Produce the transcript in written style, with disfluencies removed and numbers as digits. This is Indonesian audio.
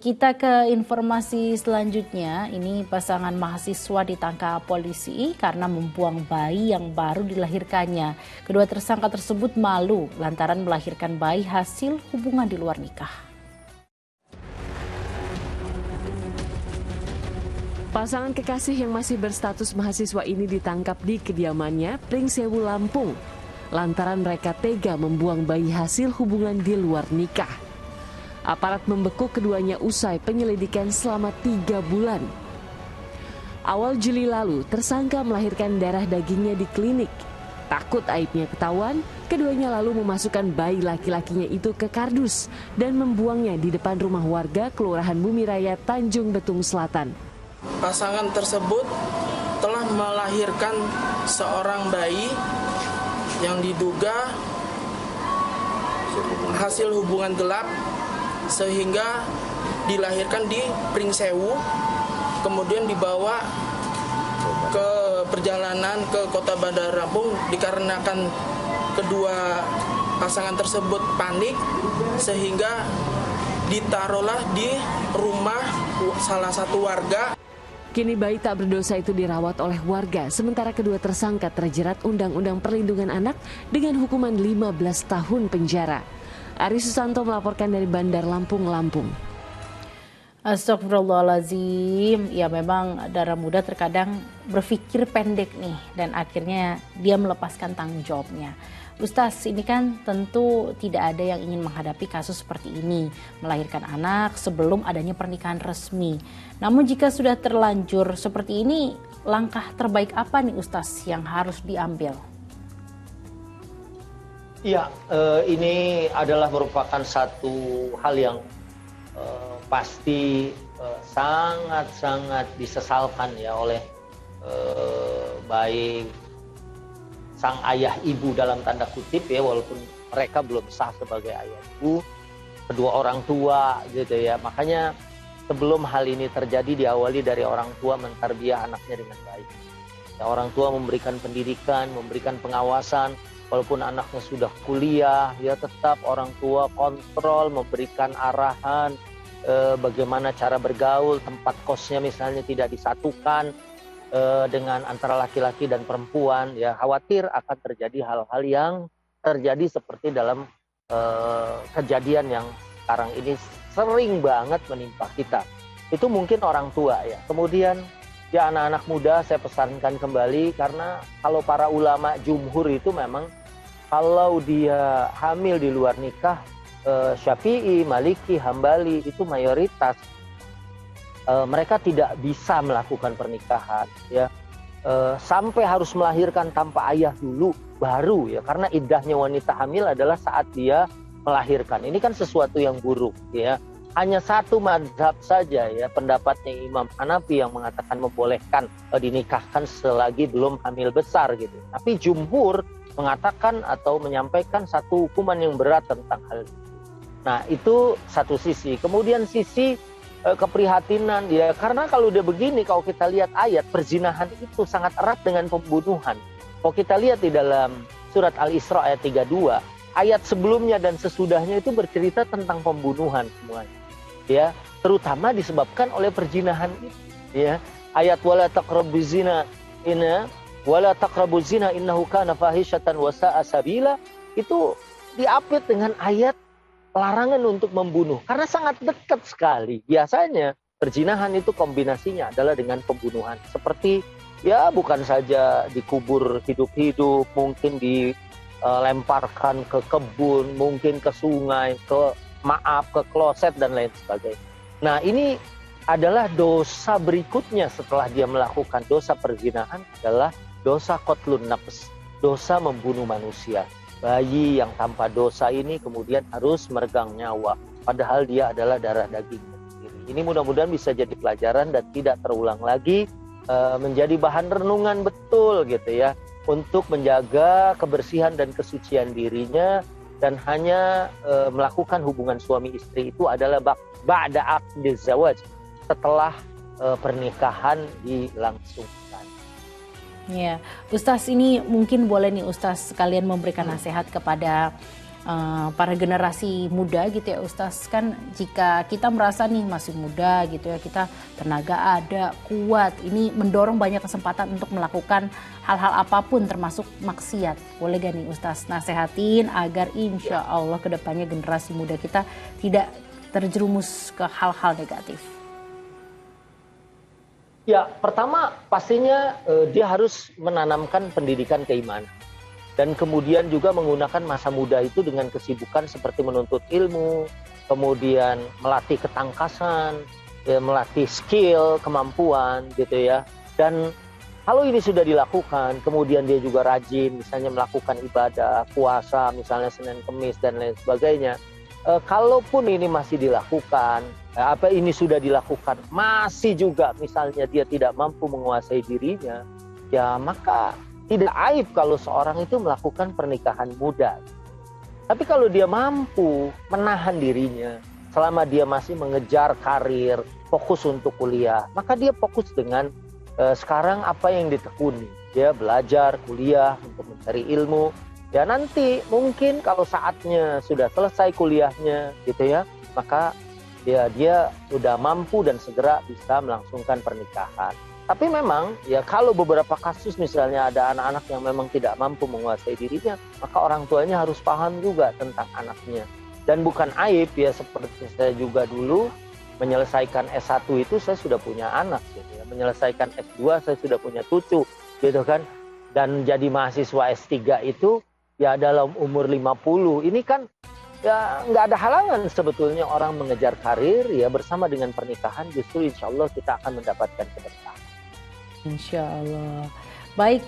Kita ke informasi selanjutnya. Ini pasangan mahasiswa ditangkap polisi karena membuang bayi yang baru dilahirkannya. Kedua tersangka tersebut malu lantaran melahirkan bayi hasil hubungan di luar nikah. Pasangan kekasih yang masih berstatus mahasiswa ini ditangkap di kediamannya, Pringsewu, Lampung, lantaran mereka tega membuang bayi hasil hubungan di luar nikah. Aparat membekuk keduanya usai penyelidikan selama 3 bulan. Awal Juli lalu, tersangka melahirkan darah dagingnya di klinik. Takut aibnya ketahuan, keduanya lalu memasukkan bayi laki-lakinya itu ke kardus dan membuangnya di depan rumah warga Kelurahan Bumi Raya, Tanjung Betung Selatan. Pasangan tersebut telah melahirkan seorang bayi yang diduga hasil hubungan gelap sehingga dilahirkan di Pringsewu, kemudian dibawa ke perjalanan ke kota Bandar Lampung dikarenakan kedua pasangan tersebut panik sehingga ditaruhlah di rumah salah satu warga. Kini bayi tak berdosa itu dirawat oleh warga, sementara kedua tersangka terjerat Undang-Undang Perlindungan Anak dengan hukuman 15 tahun penjara. Ari Susanto melaporkan dari Bandar Lampung, Lampung. Astagfirullahaladzim, ya memang darah muda terkadang berpikir pendek nih dan akhirnya dia melepaskan tanggung jawabnya. Ustaz, ini kan tentu tidak ada yang ingin menghadapi kasus seperti ini, melahirkan anak sebelum adanya pernikahan resmi. Namun jika sudah terlanjur seperti ini, langkah terbaik apa nih Ustaz yang harus diambil? Ya, ini adalah merupakan satu hal yang pasti sangat-sangat disesalkan ya oleh baik sang ayah ibu dalam tanda kutip ya, walaupun mereka belum sah sebagai ayah ibu, kedua orang tua gitu ya. Makanya sebelum hal ini terjadi diawali dari orang tua mentarbiah anaknya dengan baik. Ya, orang tua memberikan pendidikan, memberikan pengawasan, walaupun anaknya sudah kuliah, ya tetap orang tua kontrol, memberikan arahan, bagaimana cara bergaul, tempat kosnya misalnya tidak disatukan dengan antara laki-laki dan perempuan, ya khawatir akan terjadi hal-hal yang terjadi seperti dalam kejadian yang sekarang ini sering banget menimpa kita. Itu mungkin orang tua ya. Kemudian ya anak-anak muda saya pesankan kembali, karena kalau para ulama jumhur itu memang kalau dia hamil di luar nikah, Syafi'i, Maliki, Hambali itu mayoritas mereka tidak bisa melakukan pernikahan ya, sampai harus melahirkan tanpa ayah dulu baru ya, karena iddahnya wanita hamil adalah saat dia melahirkan. Ini kan sesuatu yang buruk ya. Hanya satu mazhab saja ya, pendapatnya Imam Hanafi yang mengatakan membolehkan dinikahkan selagi belum hamil besar gitu. Tapi jumhur mengatakan atau menyampaikan satu hukuman yang berat tentang hal itu. Nah itu satu sisi. Kemudian sisi keprihatinan ya, karena kalau udah begini, kalau kita lihat ayat, perzinahan itu sangat erat dengan pembunuhan. Kalau kita lihat di dalam surat Al-Isra ayat 32, ayat sebelumnya dan sesudahnya itu bercerita tentang pembunuhan semuanya. Ya, terutama disebabkan oleh perzinahan itu. Ya, ayat wala taqrabuz zina innahu kana fahisyatan wa sa'a sabila itu diapit dengan ayat larangan untuk membunuh, karena sangat dekat sekali. Biasanya perzinahan itu kombinasinya adalah dengan pembunuhan. Seperti ya bukan saja dikubur hidup-hidup, mungkin dilemparkan ke kebun, mungkin ke sungai, ke kloset dan lain sebagainya. Nah ini adalah dosa berikutnya setelah dia melakukan dosa perzinahan, adalah dosa qatlun nafs, dosa membunuh manusia. Bayi yang tanpa dosa ini kemudian harus meregang nyawa, padahal dia adalah darah dagingnya sendiri. Ini mudah-mudahan bisa jadi pelajaran dan tidak terulang lagi, menjadi bahan renungan betul gitu ya, untuk menjaga kebersihan dan kesucian dirinya, dan hanya melakukan hubungan suami istri itu adalah ba'da aqdiz zawaj, setelah pernikahan dilangsungkan. Ya, Ustaz, ini mungkin boleh nih Ustaz sekalian memberikan nasihat kepada para generasi muda gitu ya Ustaz, kan jika kita merasa nih masih muda gitu ya, kita tenaga ada, kuat, ini mendorong banyak kesempatan untuk melakukan hal-hal apapun termasuk maksiat. Boleh gak nih Ustaz nasehatin agar insya Allah kedepannya generasi muda kita tidak terjerumus ke hal-hal negatif? Ya, pertama pastinya dia harus menanamkan pendidikan keimanan. Dan kemudian juga menggunakan masa muda itu dengan kesibukan seperti menuntut ilmu, kemudian melatih ketangkasan, ya, melatih skill, kemampuan gitu ya. Dan kalau ini sudah dilakukan, kemudian dia juga rajin misalnya melakukan ibadah, puasa misalnya Senin Kemis dan lain sebagainya. Kalaupun ini masih dilakukan, ini sudah dilakukan, masih juga misalnya dia tidak mampu menguasai dirinya, ya maka tidak aib kalau seorang itu melakukan pernikahan muda. Tapi kalau dia mampu menahan dirinya selama dia masih mengejar karir, fokus untuk kuliah, maka dia fokus dengan sekarang apa yang ditekuni. Dia belajar, kuliah untuk mencari ilmu. Ya nanti mungkin kalau saatnya sudah selesai kuliahnya gitu ya, maka ya dia sudah mampu dan segera bisa melangsungkan pernikahan. Tapi memang ya kalau beberapa kasus misalnya ada anak-anak yang memang tidak mampu menguasai dirinya, maka orang tuanya harus paham juga tentang anaknya. Dan bukan aib ya, seperti saya juga dulu menyelesaikan S1 itu saya sudah punya anak gitu ya. Menyelesaikan S2 saya sudah punya cucu gitu kan. Dan jadi mahasiswa S3 itu ya dalam umur 50. Ini kan ya nggak ada halangan sebetulnya orang mengejar karir ya bersama dengan pernikahan, justru insya Allah kita akan mendapatkan keberkahan. Insya Allah. Baik.